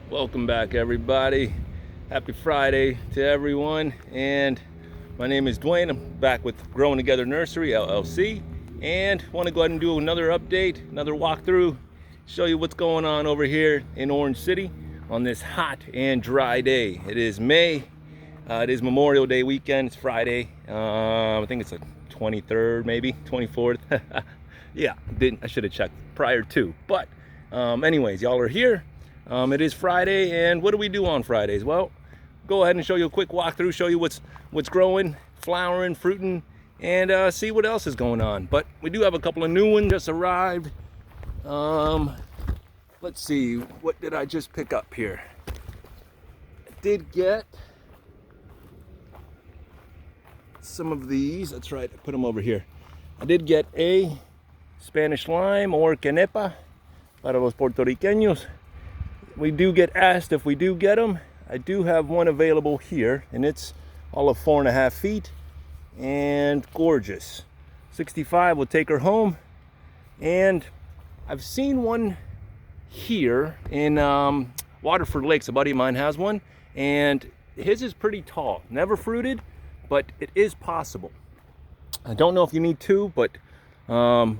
Welcome back, everybody. Happy Friday to everyone. And my name is Dwayne. I'm back with Growing Together Nursery, LLC. And want to go ahead and do another update, another walkthrough, show you what's going on over here in Orange City on this hot and dry day. It is May. It is Memorial Day weekend. It's Friday. I think it's the 23rd, maybe 24th. Yeah, I should have checked prior to. But anyways, y'all are here. It is Friday, and what do we do on Fridays? Well, go ahead and show you a quick walkthrough, show you what's growing, flowering, fruiting, and see what else is going on. But we do have a couple of new ones just arrived. Let's see, what did I just pick up here? I did get some of these. That's right, I put them over here. I did get a Spanish lime, or quenepa para los puertorriqueños. We do get asked if we do get them. I do have one available here, and it's all of 4.5 feet and gorgeous. 65 will take her home. And I've seen one here in Waterford Lakes. A buddy of mine has one, and his is pretty tall. Never fruited, but it is possible. I don't know if you need two, but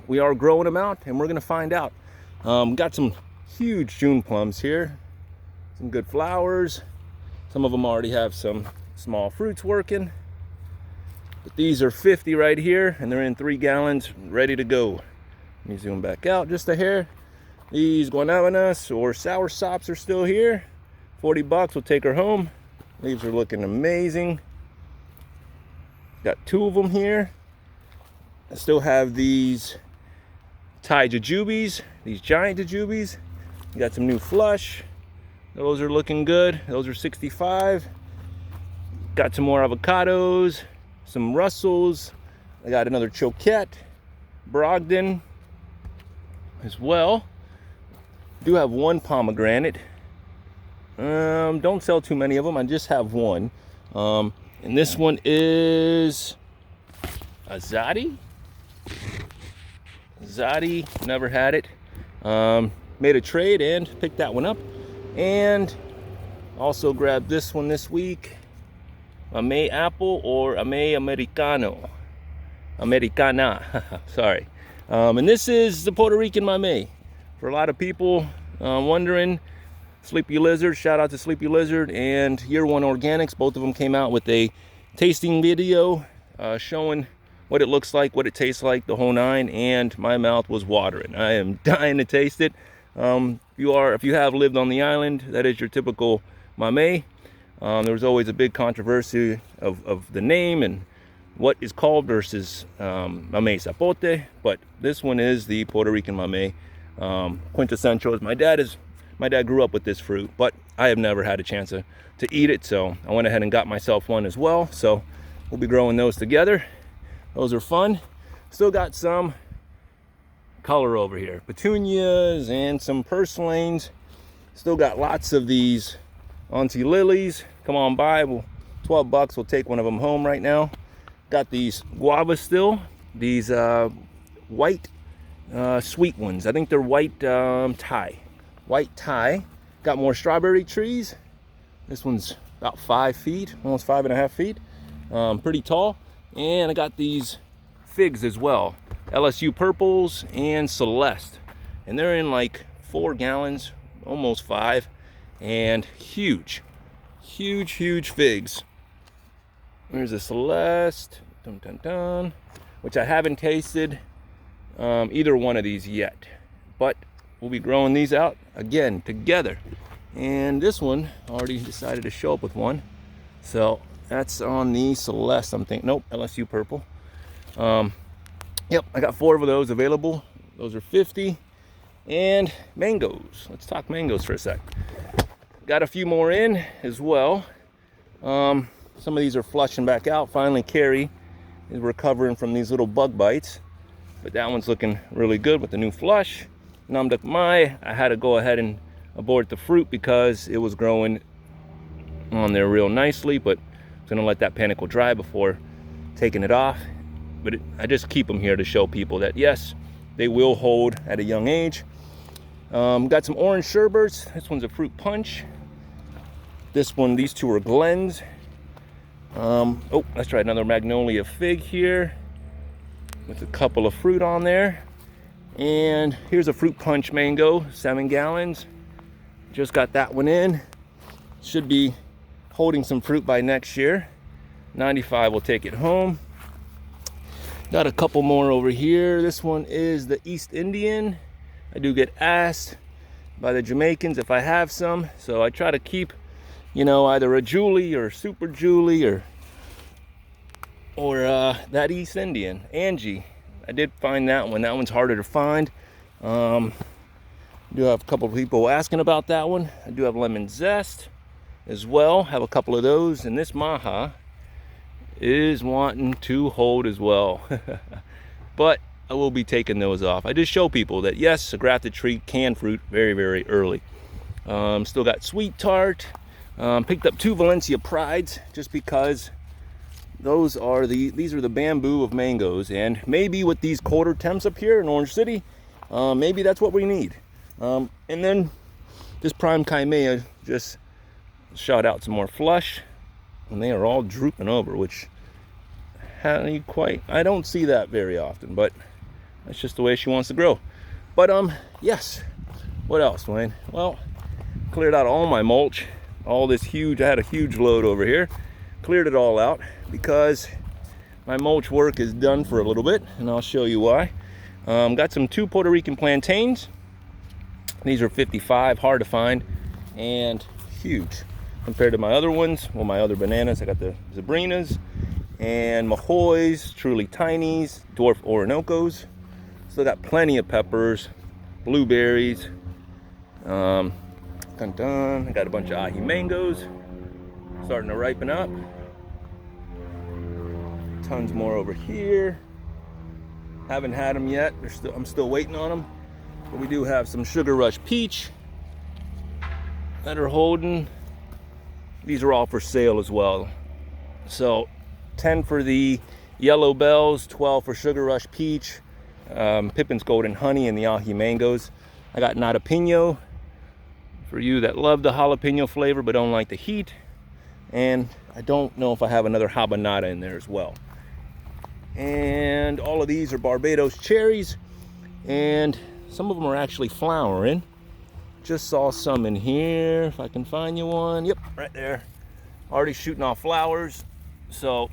we are growing them out, and we're gonna find out. Got some huge June plums here, some good flowers. Some of them already have some small fruits working, but these are 50 right here, and they're in 3 gallons ready to go. Let me zoom back out just a hair. These guanabanas or sour sops are still here. 40 bucks will take her home. Leaves are looking amazing. Got 2 of them here. I still have these Thai jujubes, these giant jujubes. Got some new flush. Those are looking good. Those are 65. Got some more avocados, some Russells. I got another Choquette, Brogdon as well. Do have one pomegranate. Don't sell too many of them. I just have one. And this one is Azadi. Azadi, never had it. Made a trade and picked that one up, and also grabbed this one this week, a May apple, or a May Americana, sorry. And this is the Puerto Rican Mamey. For a lot of people wondering, Sleepy Lizard, shout out to Sleepy Lizard and Year One Organics. Both of them came out with a tasting video showing what it looks like, what it tastes like, the whole 9, and my mouth was watering. I am dying to taste it. If you have lived on the island, that is your typical mamey. There was always a big controversy of the name and what is called versus mamey zapote, but this one is the Puerto Rican mamey, quintessential. My dad grew up with this fruit, but I have never had a chance to eat it, so I went ahead and got myself one as well. So we'll be growing those together. Those are fun. Still got some color over here, petunias and some purslanes. Still got lots of these Auntie Lilies. Come on by. 12 bucks, we'll take one of them home right now. Got these guavas still, these white sweet ones. I think they're white Thai. Got more strawberry trees. This one's about 5 feet, almost 5.5 feet. Pretty tall. And I got these figs as well, LSU Purples and Celeste, and they're in like 4 gallons, almost 5, and huge figs. There's a Celeste, which I haven't tasted either one of these yet, but we'll be growing these out again together. And this one already decided to show up with one, so that's on the Celeste. I'm thinking, nope, LSU Purple. Yep, I got 4 of those available. Those are 50. And mangoes. Let's talk mangoes for a sec. Got a few more in as well. Some of these are flushing back out. Finally, Carrie is recovering from these little bug bites. But that one's looking really good with the new flush. Namdak Mai, I had to go ahead and abort the fruit because it was growing on there real nicely, but I'm gonna let that panicle dry before taking it off. But I just keep them here to show people that yes, they will hold at a young age. Got some orange sherbets. This one's a fruit punch. These two are Glens. Oh, let's try another magnolia fig here with a couple of fruit on there. And here's a fruit punch mango, 7 gallons. Just got that one in. Should be holding some fruit by next year. 95 will take it home. Got a couple more over here. This one is the East Indian. I do get asked by the Jamaicans if I have some, so I try to keep, you know, either a Julie or Super Julie or that East Indian, Angie. I did find that one. That one's harder to find. I do have a couple of people asking about that one. I do have lemon zest as well. Have a couple of those, and this Maha is wanting to hold as well. But I will be taking those off. I just show people that yes, a grafted tree can fruit very, very early. Still got sweet tart. Picked up 2 Valencia Prides just because these are the bamboo of mangoes, and maybe with these colder temps up here in Orange City, maybe that's what we need. And then this prime Kaimea just shot out some more flush, and they are all drooping over, which I don't see that very often, but that's just the way she wants to grow. But yes, what else, Dwayne? Well, cleared out all my mulch, I had a huge load over here. Cleared it all out because my mulch work is done for a little bit, and I'll show you why. Got some 2 Puerto Rican plantains. These are 55, hard to find, and huge compared to my other ones. Well, my other bananas, I got the Zabrinas and Mahoys, truly tinies, dwarf Orinoco's. Still got plenty of peppers, blueberries. I got a bunch of ahi mangoes starting to ripen up. Tons more over here. Haven't had them yet. I'm still waiting on them. But we do have some Sugar Rush peach that are holding. These are all for sale as well. So 10 for the yellow bells, 12 for Sugar Rush peach, Pippin's Golden Honey, and the ahi mangoes. I got Nata Pino for you that love the jalapeno flavor but don't like the heat. And I don't know if I have another habanada in there as well. And all of these are Barbados cherries, and some of them are actually flowering. Just saw some in here, if I can find you one. Yep, right there. Already shooting off flowers. So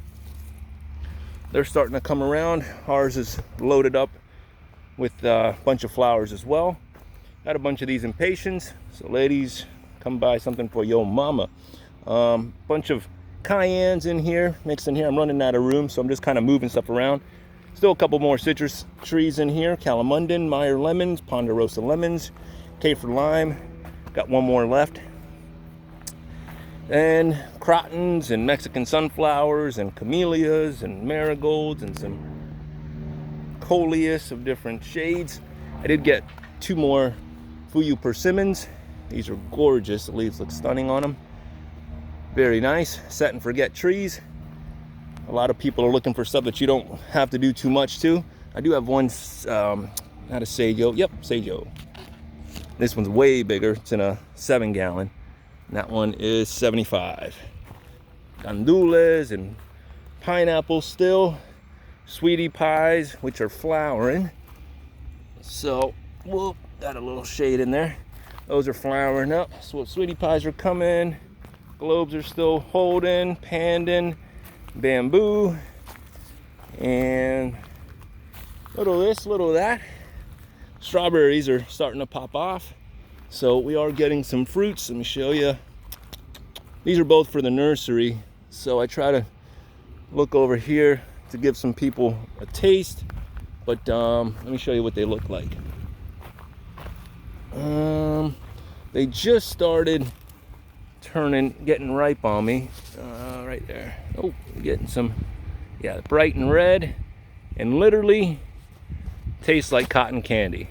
they're starting to come around. Ours is loaded up with a bunch of flowers as well. Got a bunch of these impatiens. So ladies, come buy something for your mama. Bunch of cayennes in here, mixed in here. I'm running out of room, so I'm just kind of moving stuff around. Still a couple more citrus trees in here. Calamundan, Meyer lemons, Ponderosa lemons, Kaffir lime. Got one more left. And crotons and Mexican sunflowers and camellias and marigolds and some coleus of different shades. I did get 2 more Fuyu persimmons. These are gorgeous. The leaves look stunning on them. Very nice. Set and forget trees. A lot of people are looking for stuff that you don't have to do too much to. I do have one, not a Seijo. Yep, Seijo. This one's way bigger. It's in a 7 gallon. And that one is 75. Gandules and pineapples still. Sweetie pies, which are flowering. So, whoop, got a little shade in there. Those are flowering up. So sweetie pies are coming. Globes are still holding. Pandan, bamboo, and little of this, little of that. Strawberries are starting to pop off. So we are getting some fruits. Let me show you. These are both for the nursery. So I try to look over here to give some people a taste. But let me show you what they look like. They just started getting ripe on me. Right there. Oh, getting some, yeah, bright and red, and literally tastes like cotton candy.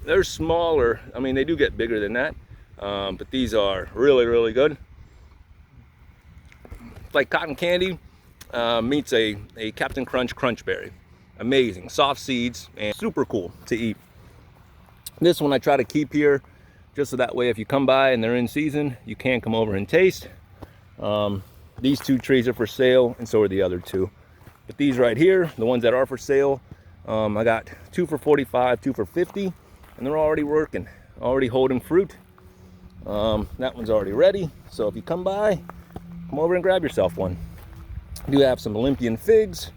They're smaller. I mean, they do get bigger than that, but these are really, really good. It's like cotton candy meets a Captain Crunch Crunch Berry. Amazing, soft seeds and super cool to eat. This one I try to keep here just so that way if you come by and they're in season, you can come over and taste. These 2 trees are for sale, and so are the other 2. But these right here, the ones that are for sale, I got 2 for 45, 2 for 50, and they're already working, already holding fruit. That one's already ready, so if you come by, come over and grab yourself one. I do have some Olympian figs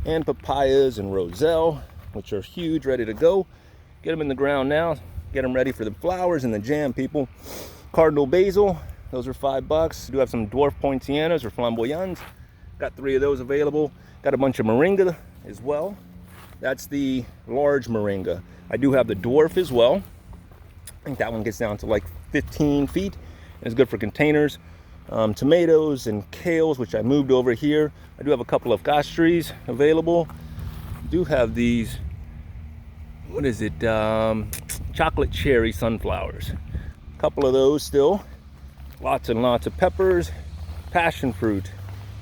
and papayas and roselle, which are huge, ready to go. Get them in the ground now, get them ready for the flowers and the jam, people. Cardinal basil, those are $5. Do have some dwarf poincianas or flamboyants. Got 3 of those available. Got a bunch of moringa as well. That's the large moringa. I do have the dwarf as well. I think that one gets down to like 15 feet. It's good for containers. Tomatoes and kales, which I moved over here. I do have a couple of gosh trees available. Do have these, what is it, chocolate cherry sunflowers. A couple of those still. Lots and lots of peppers. Passion fruit,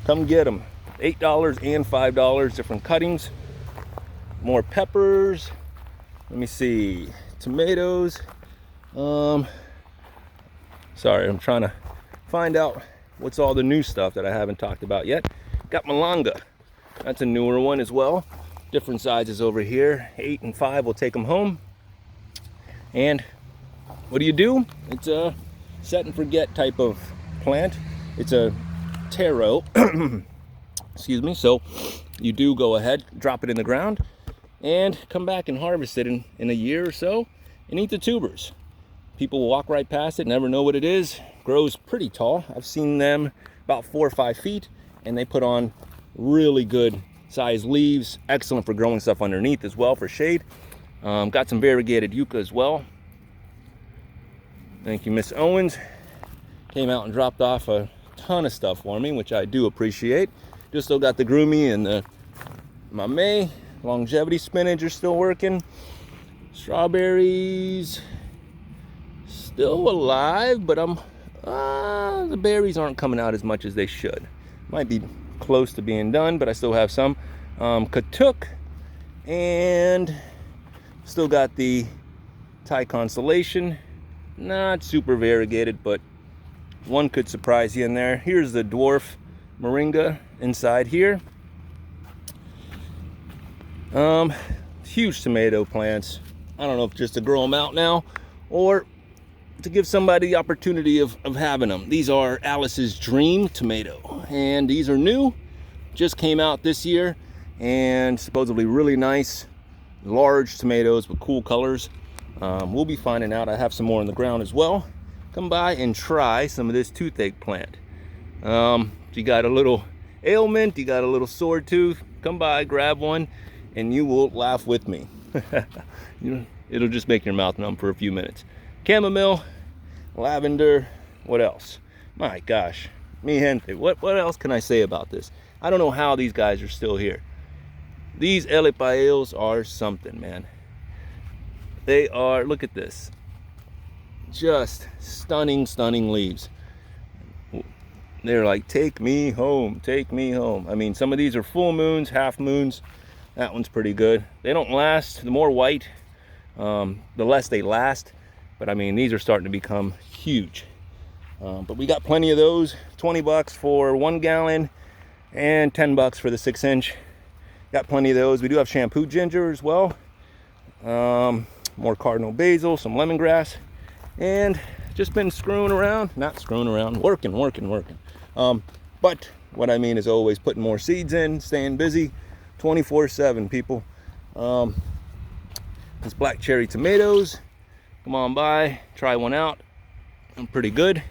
come get them. $8 and $5, different cuttings. More peppers. Let me see, tomatoes. Sorry, I'm trying to find out what's all the new stuff that I haven't talked about yet. Got malanga. That's a newer one as well. Different sizes over here. 8 and 5, we'll take them home. And what do? It's a set and forget type of plant. It's a taro. Excuse me. So you do go ahead, drop it in the ground, and come back and harvest it in a year or so and eat the tubers. People will walk right past it, never know what it is. Grows pretty tall. I've seen them about 4 or 5 feet, and they put on really good sized leaves. Excellent for growing stuff underneath as well for shade. Got some variegated yucca as well. Thank you, Miss Owens. Came out and dropped off a ton of stuff for me, which I do appreciate. Just still got the groomy and the mamey. Longevity spinach are still working. Strawberries still alive, but the berries aren't coming out as much as they should. Might be close to being done, but I still have some. Katuk, and still got the Thai Constellation. Not super variegated, but one could surprise you in there. Here's the dwarf moringa inside here. Huge tomato plants. I don't know if just to grow them out now or to give somebody the opportunity of having them. These are Alice's Dream tomato, and these are new, just came out this year, and supposedly really nice large tomatoes with cool colors. We'll be finding out. I have some more on the ground as well. Come by and try some of this toothache plant. If you got a little ailment, you got a little sore tooth, come by, grab one, and you will laugh with me. It'll just make your mouth numb for a few minutes. Chamomile, lavender, what else? My gosh, mi gente, what else can I say about this? I don't know how these guys are still here. These elepaeos are something, man. They are, look at this. Just stunning, stunning leaves. They're like, take me home, take me home. I mean, some of these are full moons, half moons. That one's pretty good. They don't last. The more white, the less they last. But I mean, these are starting to become huge. But we got plenty of those. 20 bucks for 1 gallon and 10 bucks for the 6-inch. Got plenty of those. We do have shampoo ginger as well. More cardinal basil, some lemongrass, and just been screwing around. Not screwing around, working. But what I mean is always putting more seeds in, staying busy 24/7, people. These black cherry tomatoes, come on by, try one out. I'm pretty good.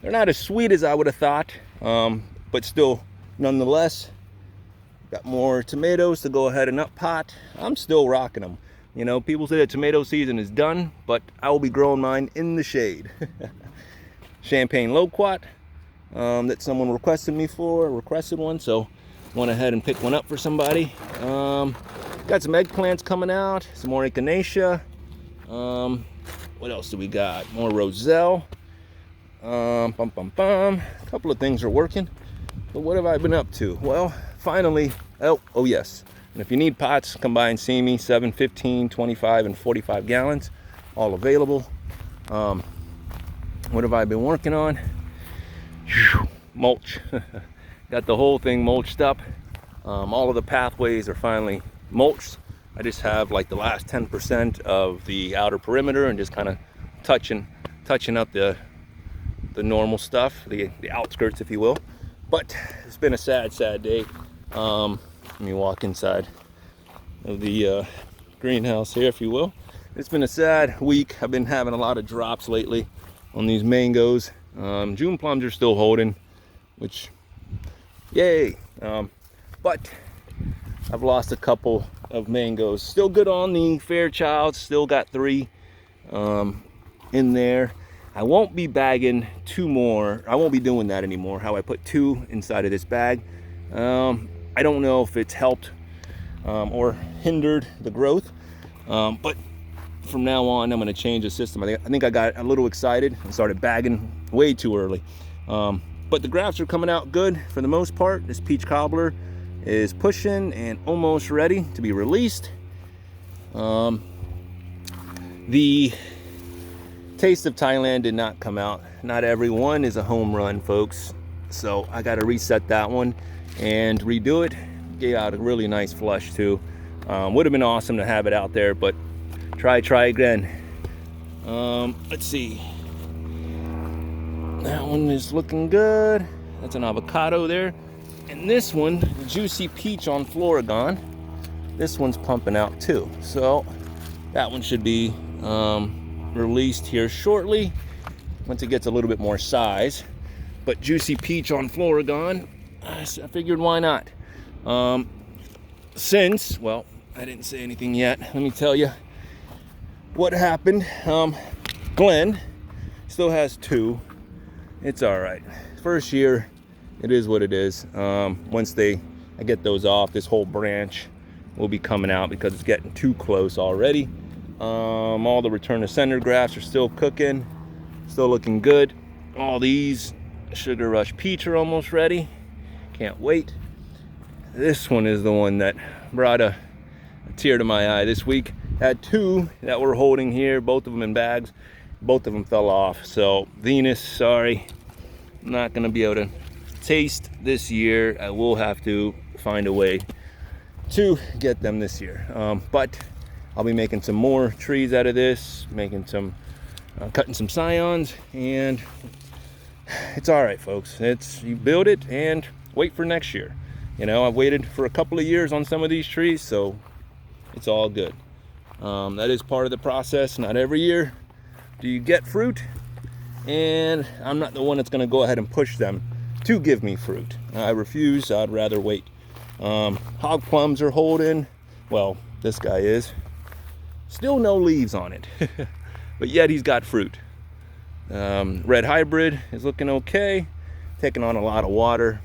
They're not as sweet as I would have thought, but still, nonetheless, got more tomatoes to go ahead and up pot. I'm still rocking them. You know, people say that tomato season is done, but I will be growing mine in the shade. Champagne loquat that someone requested one, so went ahead and picked one up for somebody. Got some eggplants coming out, some more echinacea. What else do we got? More roselle. A couple of things are working, but what have I been up to? Well, finally, oh yes. And if you need pots, come by and see me, 7, 15, 25, and 45 gallons. all available. What have I been working on? Mulch. Got the whole thing mulched up. All of the pathways are finally mulched. I just have like the last 10% of the outer perimeter and just kind of touching up the normal stuff, the outskirts, if you will. But it's been a sad day. Let me walk inside of the greenhouse here, if you will. It's been a sad week. I've been having a lot of drops lately on these mangoes. June plums are still holding, which, yay. But I've lost a couple of mangoes. Still good on the Fairchild. Still got 3 in there. I won't be bagging 2 more. I won't be doing that anymore. How I put 2 inside of this bag. I don't know if it's helped or hindered the growth. But from now on, I'm going to change the system. I think I got a little excited and started bagging way too early. But the grafts are coming out good for the most part. This peach cobbler is pushing and almost ready to be released. The Taste of Thailand did not come out. Not every one is a home run, folks. So I got to reset that one and redo it. Gave out a really nice flush too. Would have been awesome to have it out there, but try again. Let's see. That one is looking good. That's an avocado there. And this one, the Juicy Peach on Floragon, this one's pumping out too. So that one should be released here shortly once it gets a little bit more size. But Juicy Peach on Floragon, I figured why not. Well, I didn't say anything yet. Let me tell you what happened. Glenn still has 2. It's all right. First year, it is what it is. Once I get those off, this whole branch will be coming out because it's getting too close already. All the return to sender grafts are still cooking, still looking good. All these Sugar Rush Peach are almost ready. Can't wait. This one is the one that brought a tear to my eye this week. Had 2 that we're holding here, both of them in bags. Both of them fell off. So Venus, sorry, I'm not gonna be able to taste this year. I will have to find a way to get them this year. But I'll be making some more trees out of this, making some, cutting some scions, and it's all right, folks. You build it and wait for next year. You know, I've waited for a couple of years on some of these trees, so it's all good. That is part of the process. Not every year do you get fruit, and I'm not the one that's going to go ahead and push them to give me fruit. I refuse. I'd rather wait. Hog plums are holding. Well, this guy is. Still no leaves on it, but yet he's got fruit. Red hybrid is looking okay, taking on a lot of water.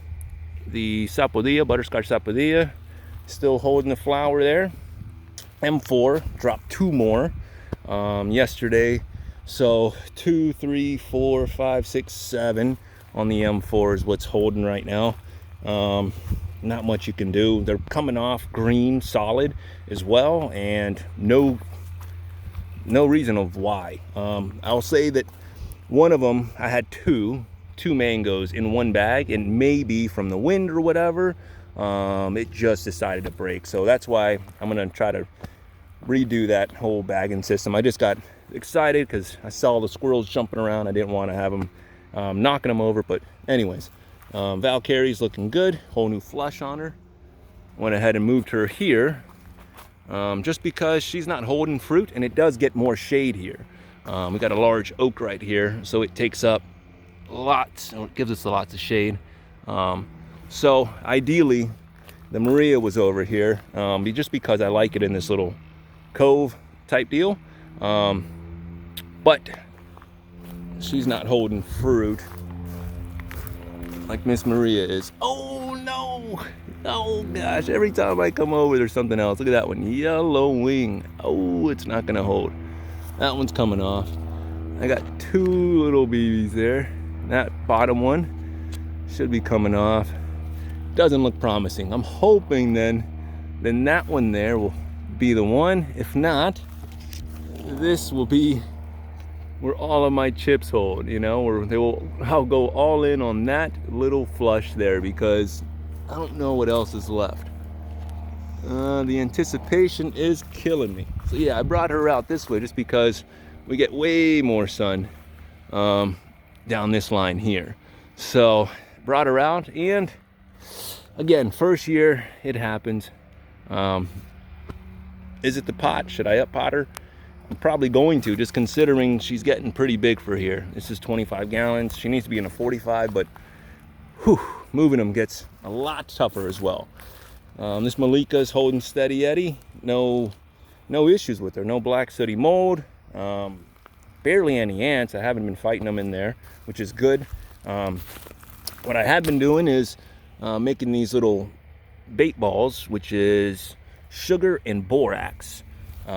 The sapodilla, butterscotch sapodilla, still holding the flower there. M4 dropped 2 more yesterday. So 2, 3, 4, 5, 6, 7 on the M4 is what's holding right now. Not much you can do. They're coming off green solid as well, and no reason of why. I'll say that one of them, I had two mangoes in one bag, and maybe from the wind or whatever, it just decided to break. So that's why I'm gonna try to redo that whole bagging system. I just got excited because I saw the squirrels jumping around. I didn't want to have them knocking them over, but anyways, Valkyrie's looking good. Whole new flush on her. Went ahead and moved her here just because she's not holding fruit, and it does get more shade here. We got a large oak right here, so it takes up lots, it gives us lots of shade. So ideally the Maria was over here, just because I like it in this little cove type deal, but she's not holding fruit like Miss Maria is. Oh no, oh gosh, every time I come over there's something else. Look at that one, yellow wing. Oh, it's not gonna hold. That one's coming off. I got 2 little babies there. That bottom one should be coming off. Doesn't look promising. I'm hoping then that one there will be the one. If not, this will be where all of my chips hold, you know, I'll go all in on that little flush there because I don't know what else is left. The anticipation is killing me. So yeah, I brought her out this way just because we get way more sun down this line here. So brought her out, and again, first year, it happens. Is it the pot? Should I up pot her? I'm probably going to, just considering she's getting pretty big for here. This is 25 gallons. She needs to be in a 45, but whew, moving them gets a lot tougher as well. This Malika's holding steady Eddie. No issues with her. No black sooty mold. Barely any ants. I haven't been fighting them in there, which is good. What I have been doing is making these little bait balls, which is sugar and borax.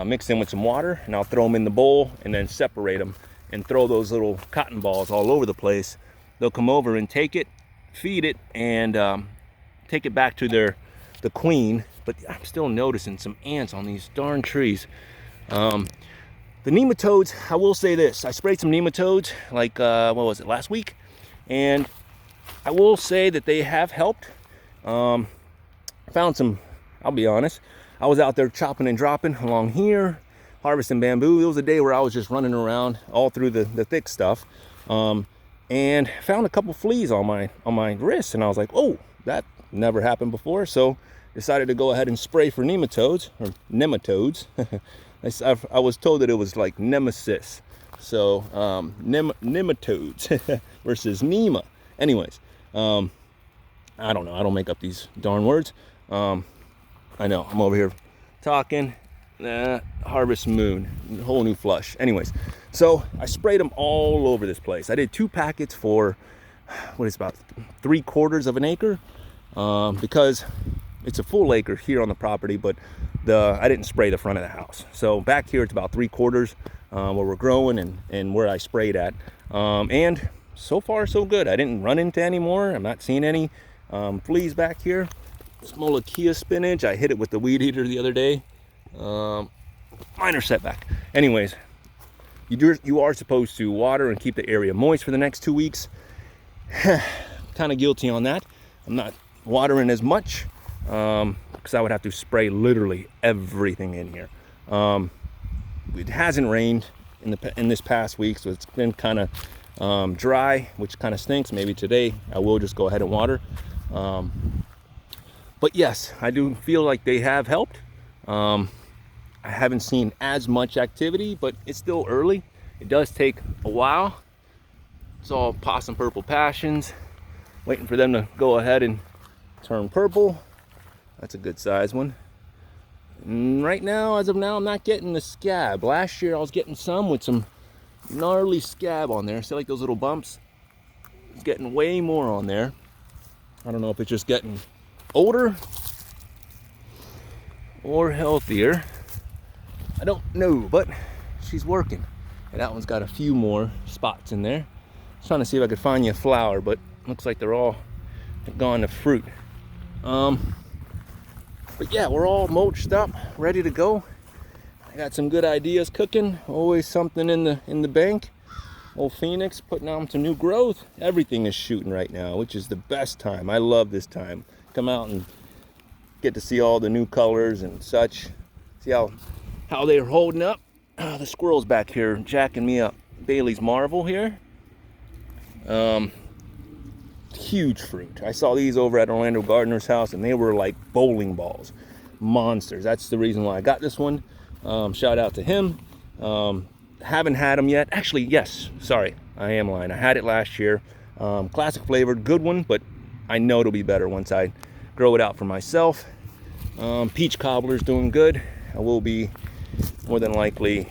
Mix them with some water, and I'll throw them in the bowl and then separate them and throw those little cotton balls all over the place. They'll come over and take it, feed it, and take it back to the queen. But I'm still noticing some ants on these darn trees. The nematodes, I will say this, I sprayed some nematodes like what was it, last week, and I will say that they have helped. Found some, I'll be honest, I was out there chopping and dropping along here, harvesting bamboo. It was a day where I was just running around all through the thick stuff, and found a couple fleas on my wrist, and I was like, oh, that never happened before. So decided to go ahead and spray for nematodes, or nematodes. I was told that it was like nemesis, so nematodes versus nema. Anyways, I don't know, I don't make up these darn words. I know, I'm over here talking. Harvest moon, whole new flush. Anyways, so I sprayed them all over this place. I did 2 packets for what is about 3/4 of an acre, because it's a full acre here on the property, but I didn't spray the front of the house. So back here it's about 3/4 where we're growing and where I sprayed at. And so far so good. I didn't run into any more. I'm not seeing any fleas back here. This Molokia spinach, I hit it with the weed eater the other day. Minor setback. Anyways, you are supposed to water and keep the area moist for the next 2 weeks. Kind of guilty on that. I'm not watering as much because I would have to spray literally everything in here. It hasn't rained in this past week, so it's been kind of dry, which kind of stinks. Maybe today I will just go ahead and water. But yes, I do feel like they have helped. I haven't seen as much activity, but it's still early. It does take a while. It's all possum purple passions, waiting for them to go ahead and turn purple. That's a good size one. And right now, as of now, I'm not getting the scab. Last year I was getting some with some gnarly scab on there. See, like those little bumps? It's getting way more on there. I don't know if it's just getting older or healthier. I don't know, but she's working. And that one's got a few more spots in there. I was trying to see if I could find you a flower, but looks like they're all gone to fruit. But yeah, we're all mulched up, ready to go. I got some good ideas cooking. Always something in the bank. Old Phoenix putting on some new growth. Everything is shooting right now, which is the best time. I love this time. Come out and get to see all the new colors and such. See how they're holding up. The squirrels back here jacking me up. Bailey's Marvel here. Huge fruit. I saw these over at Orlando Gardner's house, and they were like bowling balls. Monsters. That's the reason why I got this one. Shout out to him. Haven't had them yet. Actually, yes. Sorry, I am lying. I had it last year. Classic flavored, good one, but I know it'll be better once I grow it out for myself. Peach cobbler's doing good. I will be more than likely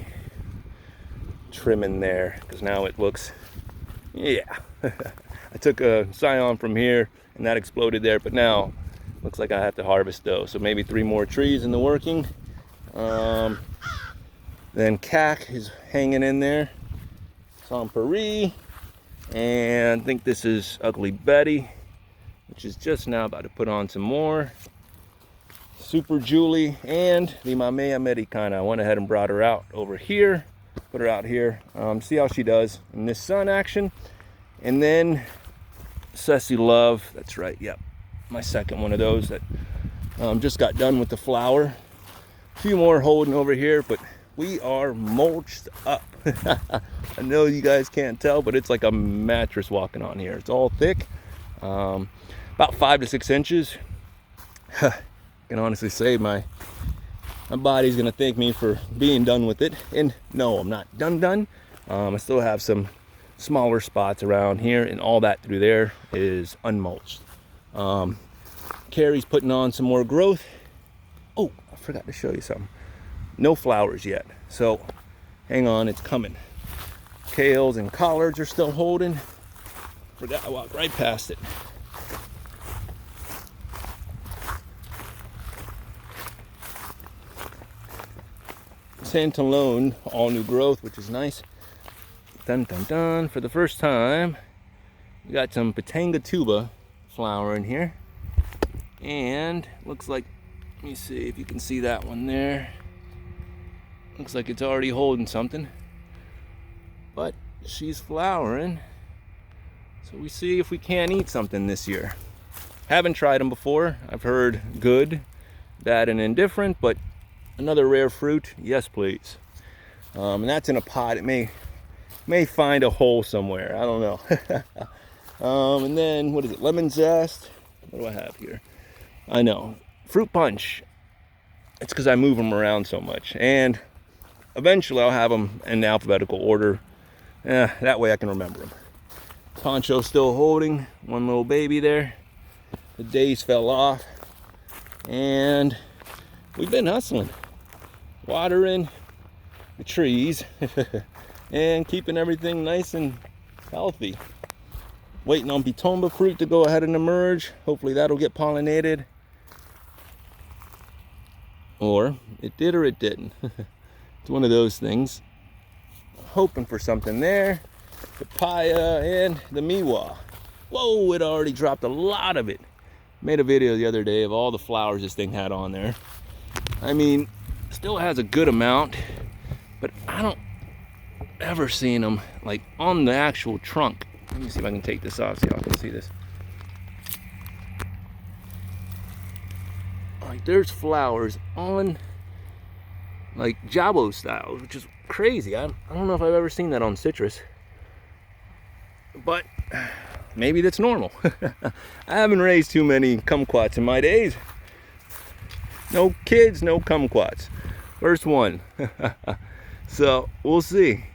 trimming there because now it looks, yeah. I took a scion from here and that exploded there, but now looks like I have to harvest those. So maybe 3 more trees in the working. Then Cac is hanging in there. Tom Paris. And I think this is Ugly Betty, which is just now about to put on some more. Super Julie and the Mamea Americana. I went ahead and brought her out over here. Put her out here, see how she does in this sun action. And then Ceci Love, that's right, yep, my second one of those that just got done with the flower. A few more holding over here, but we are mulched up. I know you guys can't tell, but it's like a mattress walking on here. It's all thick, about 5 to 6 inches. I can honestly say my body's gonna thank me for being done with it. And no, I'm not done. I still have some smaller spots around here, and all that through there is unmulched. Carrie's putting on some more growth. Oh, I forgot to show you something. No flowers yet, so hang on, it's coming. Kales and collards are still holding. Forgot I walked right past it. Santalone, all new growth, which is nice. Dun dun dun. For the first time, we got some Patanga tuba flower in here. And looks like, let me see if you can see that one there. Looks like it's already holding something. But she's flowering. So we see if we can't eat something this year. Haven't tried them before. I've heard good, bad, and indifferent, but another rare fruit, yes please. And that's in a pot. It may find a hole somewhere, I don't know. And then what is it, lemon zest? What do I have here? I know, fruit punch. It's because I move them around so much, and eventually I'll have them in alphabetical order. That way I can remember them. Poncho still holding, one little baby there. The days fell off, and we've been hustling, watering the trees and keeping everything nice and healthy. Waiting on Pitomba fruit to go ahead and emerge. Hopefully that'll get pollinated. Or it did or it didn't. It's one of those things. Hoping for something there. Papaya and the miwa. Whoa, it already dropped a lot of it. Made a video the other day of all the flowers this thing had on there. I mean, still has a good amount, but I don't ever seen them like on the actual trunk. Let me see if I can take this off so y'all can see this. Like there's flowers on like Jabo style, which is crazy. I don't know if I've ever seen that on citrus, but maybe that's normal. I haven't raised too many kumquats in my days. No kids, no kumquats. First one. So we'll see.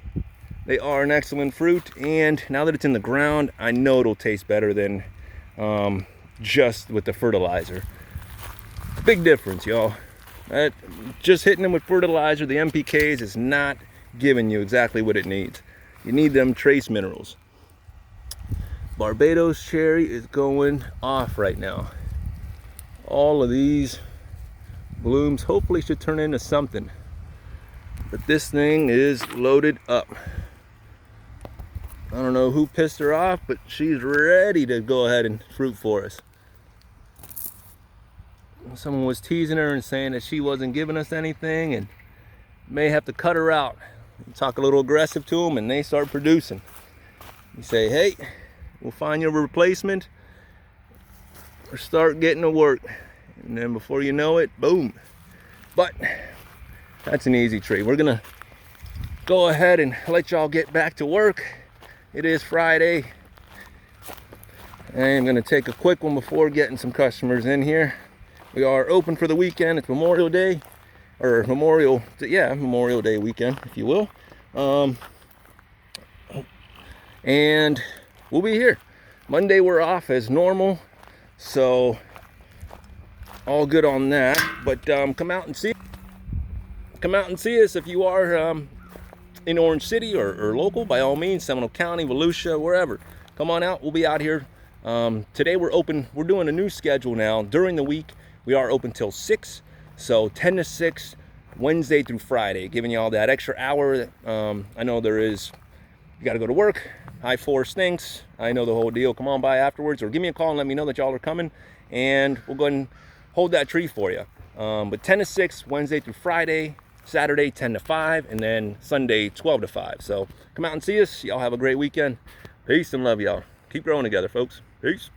They are an excellent fruit, and now that it's in the ground, I know it'll taste better than just with the fertilizer. Big difference, y'all. Just hitting them with fertilizer, the NPKs, is not giving you exactly what it needs. You need them trace minerals. Barbados cherry is going off right now. All of these blooms hopefully should turn into something. But this thing is loaded up. I don't know who pissed her off, but she's ready to go ahead and fruit for us. Someone was teasing her and saying that she wasn't giving us anything and may have to cut her out. You talk a little aggressive to them and they start producing. You say, hey, we'll find you a replacement or start getting to work. And then before you know it, boom. But that's an easy tree. We're gonna go ahead and let y'all get back to work. It is Friday. I am gonna take a quick one before getting some customers in here. We are open for the weekend. It's Memorial Day, or Memorial Day weekend, if you will. And we'll be here. Monday we're off as normal, so all good on that. But come out and see us if you are in Orange City or local. By all means, Seminole County, Volusia, wherever. Come on out. We'll be out here. Today we're open. We're doing a new schedule now. During the week, we are open till 6. So 10 to 6, Wednesday through Friday, giving you all that extra hour. I know you got to go to work. I-4 stinks. I know the whole deal. Come on by afterwards or give me a call and let me know that y'all are coming, and we'll go ahead and hold that tree for you. But 10 to 6, Wednesday through Friday, Saturday 10 to 5, and then Sunday 12 to 5. So come out and see us. Y'all have a great weekend. Peace and love, y'all. Keep growing together, folks. Peace.